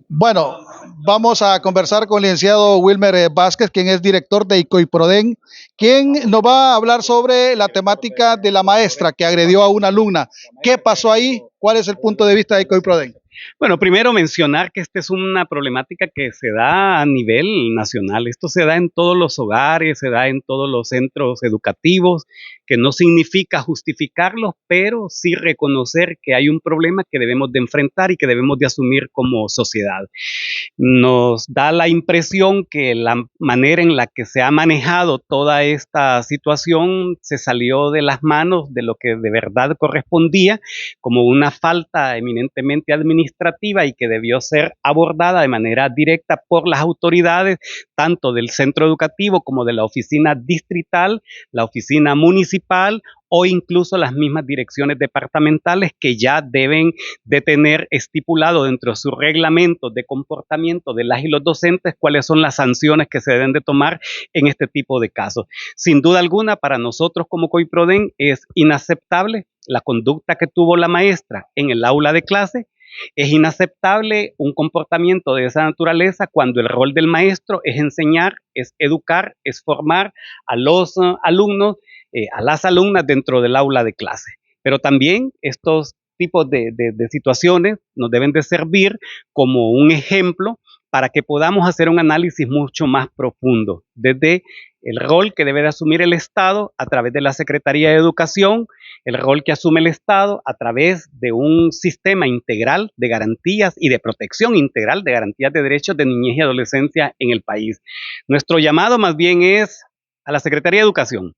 Bueno, vamos a conversar con el licenciado Wilmer Vázquez, quien es director de ICOIPRODEN, quien nos va a hablar sobre la temática de la maestra que agredió a una alumna. ¿Qué pasó ahí? ¿Cuál es el punto de vista de ICOIPRODEN? Bueno, primero mencionar que esta es una problemática que se da a nivel nacional. Esto se da en todos los hogares, se da en todos los centros educativos, que no significa justificarlos, pero sí reconocer que hay un problema que debemos de enfrentar y que debemos de asumir como sociedad. Nos da la impresión que la manera en la que se ha manejado toda esta situación se salió de las manos de lo que de verdad correspondía, como una falta eminentemente administrativa y que debió ser abordada de manera directa por las autoridades, tanto del centro educativo como de la oficina distrital, la oficina municipal o incluso las mismas direcciones departamentales que ya deben de tener estipulado dentro de sus reglamentos de comportamiento de las y los docentes cuáles son las sanciones que se deben de tomar en este tipo de casos. Sin duda alguna, para nosotros como COIPRODEN es inaceptable la conducta que tuvo la maestra en el aula de clase. Es inaceptable un comportamiento de esa naturaleza cuando el rol del maestro es enseñar, es educar, es formar a los alumnos, a las alumnas dentro del aula de clase. Pero también estos tipos de situaciones nos deben de servir como un ejemplo para que podamos hacer un análisis mucho más profundo desde el rol que debe de asumir el Estado a través de la Secretaría de Educación, el rol que asume el Estado a través de un sistema integral de garantías y de protección integral de garantías de derechos de niñez y adolescencia en el país. Nuestro llamado más bien es a la Secretaría de Educación.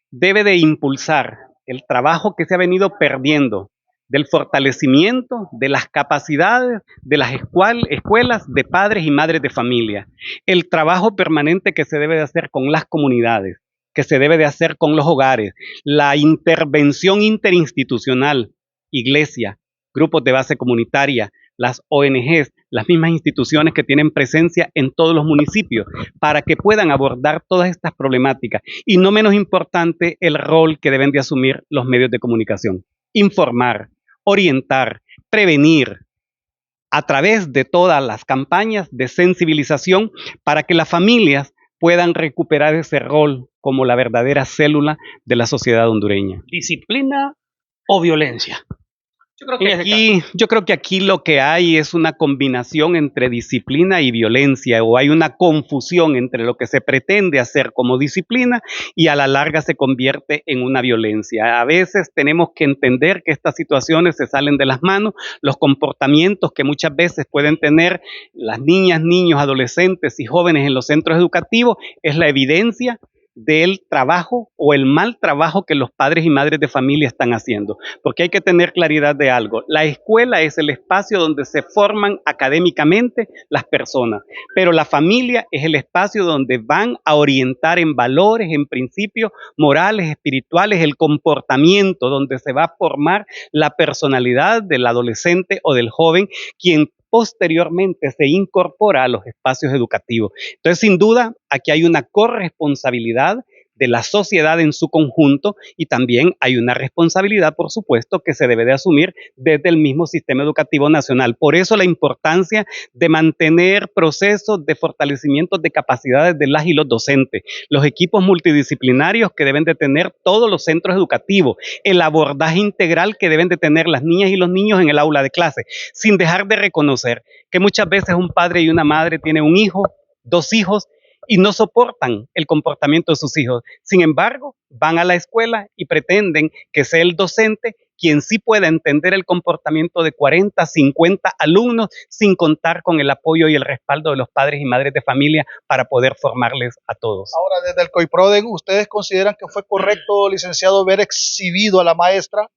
Debe de impulsar el trabajo que se ha venido perdiendo del fortalecimiento de las capacidades de las escuelas de padres y madres de familia, el trabajo permanente que se debe de hacer con las comunidades, que se debe de hacer con los hogares, la intervención interinstitucional, iglesia, grupos de base comunitaria, las ONGs, las mismas instituciones que tienen presencia en todos los municipios, para que puedan abordar todas estas problemáticas. Y no menos importante, el rol que deben de asumir los medios de comunicación. Informar, orientar, prevenir a través de todas las campañas de sensibilización para que las familias puedan recuperar ese rol como la verdadera célula de la sociedad hondureña. ¿Disciplina o violencia? Yo creo que aquí lo que hay es una combinación entre disciplina y violencia, o hay una confusión entre lo que se pretende hacer como disciplina y a la larga se convierte en una violencia. A veces tenemos que entender que estas situaciones se salen de las manos, los comportamientos que muchas veces pueden tener las niñas, niños, adolescentes y jóvenes en los centros educativos es la evidencia del trabajo o el mal trabajo que los padres y madres de familia están haciendo, porque hay que tener claridad de algo. La escuela es el espacio donde se forman académicamente las personas, pero la familia es el espacio donde van a orientar en valores, en principios morales, espirituales, el comportamiento, donde se va a formar la personalidad del adolescente o del joven, quien posteriormente se incorpora a los espacios educativos. Entonces, sin duda, aquí hay una corresponsabilidad de la sociedad en su conjunto y también hay una responsabilidad, por supuesto, que se debe de asumir desde el mismo sistema educativo nacional. Por eso la importancia de mantener procesos de fortalecimiento de capacidades de las y los docentes, los equipos multidisciplinarios que deben de tener todos los centros educativos, el abordaje integral que deben de tener las niñas y los niños en el aula de clase, sin dejar de reconocer que muchas veces un padre y una madre tienen un hijo, dos hijos, y no soportan el comportamiento de sus hijos. Sin embargo, van a la escuela y pretenden que sea el docente quien sí pueda entender el comportamiento de 40, 50 alumnos sin contar con el apoyo y el respaldo de los padres y madres de familia para poder formarles a todos. Ahora, desde el COIPRODEN, ¿ustedes consideran que fue correcto, licenciado, ver exhibido a la maestra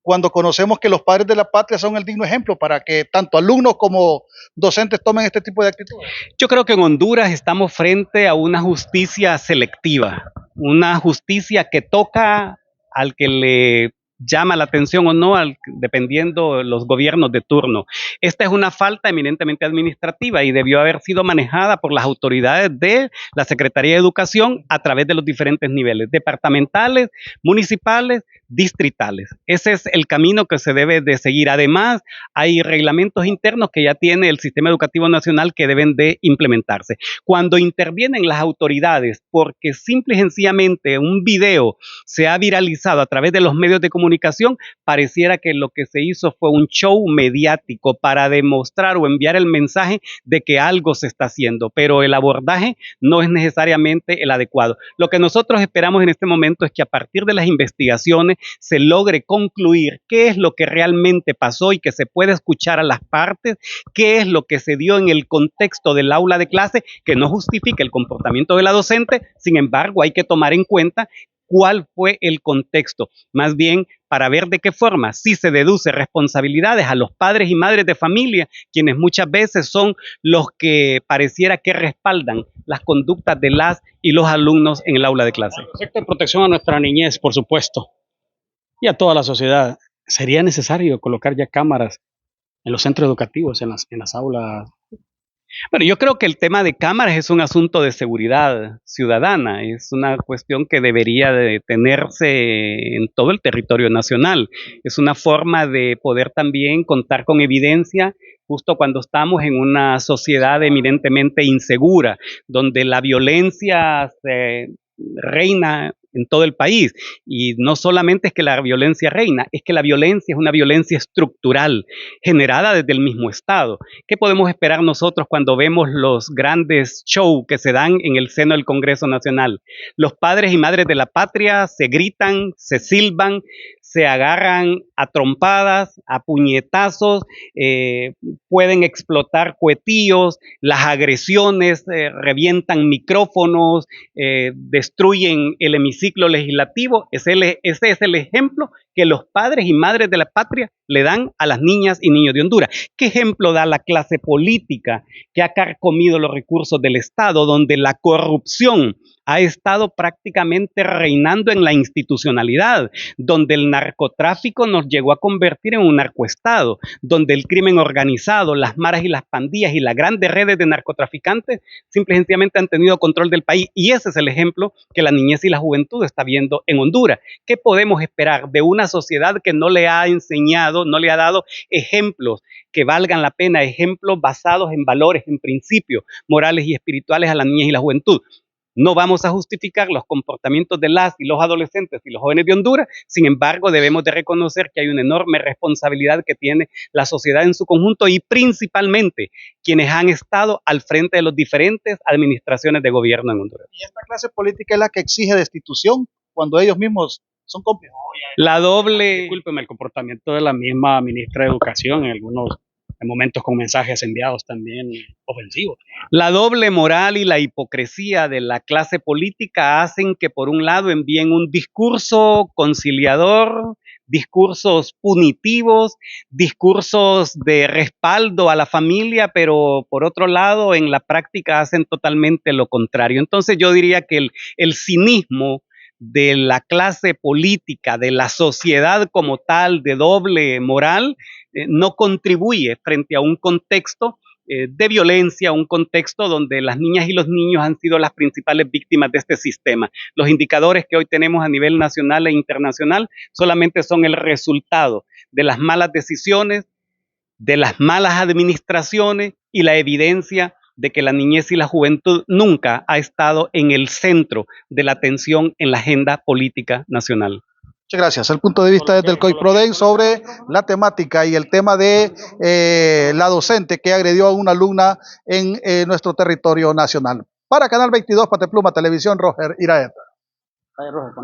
cuando conocemos que los padres de la patria son el digno ejemplo para que tanto alumnos como docentes tomen este tipo de actitudes? Yo creo que en Honduras estamos frente a una justicia selectiva, una justicia que toca al que le llama la atención o no, dependiendo los gobiernos de turno. Esta es una falta eminentemente administrativa y debió haber sido manejada por las autoridades de la Secretaría de Educación a través de los diferentes niveles, departamentales, municipales, distritales. Ese es el camino que se debe de seguir. Además, hay reglamentos internos que ya tiene el Sistema Educativo Nacional que deben de implementarse. Cuando intervienen las autoridades porque simple y sencillamente un video se ha viralizado a través de los medios de comunicación, pareciera que lo que se hizo fue un show mediático para demostrar o enviar el mensaje de que algo se está haciendo, pero el abordaje no es necesariamente el adecuado. Lo que nosotros esperamos en este momento es que a partir de las investigaciones se logre concluir qué es lo que realmente pasó y que se pueda escuchar a las partes, qué es lo que se dio en el contexto del aula de clase, que no justifica el comportamiento de la docente. Sin embargo, hay que tomar en cuenta cuál fue el contexto, más bien para ver de qué forma sí se deduce responsabilidades a los padres y madres de familia, quienes muchas veces son los que pareciera que respaldan las conductas de las y los alumnos en el aula de clase. Con respecto a protección a nuestra niñez, por supuesto, y a toda la sociedad, sería necesario colocar ya cámaras en los centros educativos, en las aulas. Bueno, yo creo que el tema de cámaras es un asunto de seguridad ciudadana, es una cuestión que debería de tenerse en todo el territorio nacional. Es una forma de poder también contar con evidencia justo cuando estamos en una sociedad eminentemente insegura, donde la violencia reina en todo el país. Y no solamente es que la violencia reina, es que la violencia es una violencia estructural, generada desde el mismo Estado. ¿Qué podemos esperar nosotros cuando vemos los grandes shows que se dan en el seno del Congreso Nacional? Los padres y madres de la patria se gritan, se silban, se agarran a trompadas, a puñetazos, pueden explotar cuetillos, las agresiones, revientan micrófonos, destruyen el hemiciclo legislativo. Ese es el ejemplo que los padres y madres de la patria le dan a las niñas y niños de Honduras. ¿Qué ejemplo da la clase política que ha carcomido los recursos del Estado, donde la corrupción ha estado prácticamente reinando en la institucionalidad, donde el narcotráfico nos llegó a convertir en un narcoestado, donde el crimen organizado, las maras y las pandillas y las grandes redes de narcotraficantes simple y sencillamente han tenido control del país? Y ese es el ejemplo que la niñez y la juventud está viendo en Honduras. ¿Qué podemos esperar de una sociedad que no le ha enseñado, no le ha dado ejemplos que valgan la pena, ejemplos basados en valores, en principios morales y espirituales a la niñez y la juventud? No vamos a justificar los comportamientos de las y los adolescentes y los jóvenes de Honduras. Sin embargo, debemos de reconocer que hay una enorme responsabilidad que tiene la sociedad en su conjunto y principalmente quienes han estado al frente de las diferentes administraciones de gobierno en Honduras. ¿Y esta clase política es la que exige destitución cuando ellos mismos son cómplices? La doble... Discúlpeme, el comportamiento de la misma ministra de Educación en algunos momentos con mensajes enviados también ofensivos. La doble moral y la hipocresía de la clase política hacen que por un lado envíen un discurso conciliador, discursos punitivos, discursos de respaldo a la familia, pero por otro lado en la práctica hacen totalmente lo contrario. Entonces yo diría que el cinismo de la clase política, de la sociedad como tal, de doble moral, no contribuye frente a un contexto de violencia, un contexto donde las niñas y los niños han sido las principales víctimas de este sistema. Los indicadores que hoy tenemos a nivel nacional e internacional solamente son el resultado de las malas decisiones, de las malas administraciones y la evidencia de que la niñez y la juventud nunca ha estado en el centro de la atención en la agenda política nacional. Muchas gracias. El punto de vista desde el COIPRODEN sobre la temática y el tema de la docente que agredió a una alumna en nuestro territorio nacional. Para Canal 22, Patepluma Televisión, Roger Iraeta.